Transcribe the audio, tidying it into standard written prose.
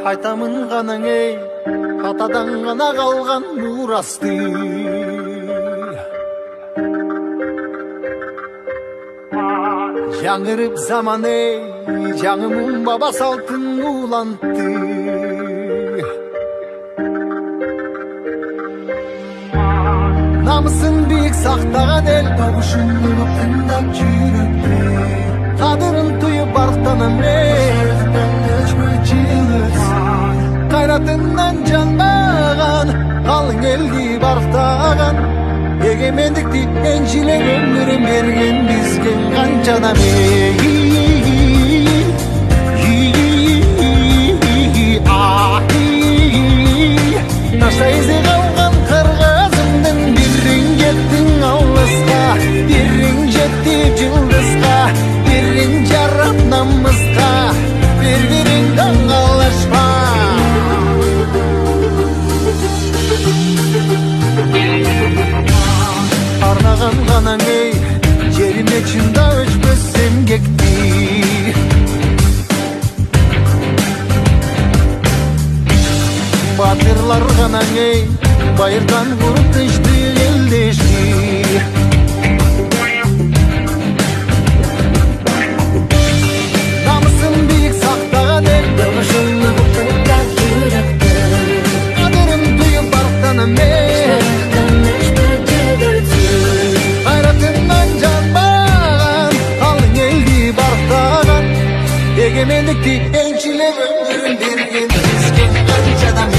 Айтамын ғанаң ей, атадан ғана қалған мурасты. Жаңырып заман ей, жаңымын баба салтын улантты. Намысын биік сақтаған ел, табышынлығы тыңдап жүректе. Қадырын тұйып арықтанам қайратынан жанбаған, қалың елді барықтаған. Егемендікті еншілеп өмірін берген бізген қаншана Таштайсы қалған қырғызымдың бірін жеттің алысқа, бірін жетті жылдызға, бірін жарап намысқа, бір-бірін таңғалашпа. Арнаған ғанаң ей, жеріме чында өшпесем кекті. Батырлар ғанаң ей, байырдан құрып тышты елдешті. Намысын биік сақтаған ел, табышынлығы тыңдап жүректі. Қадірін тұйып барықтанам Егемендікті еншілеп өмірін берген бізген қаншадам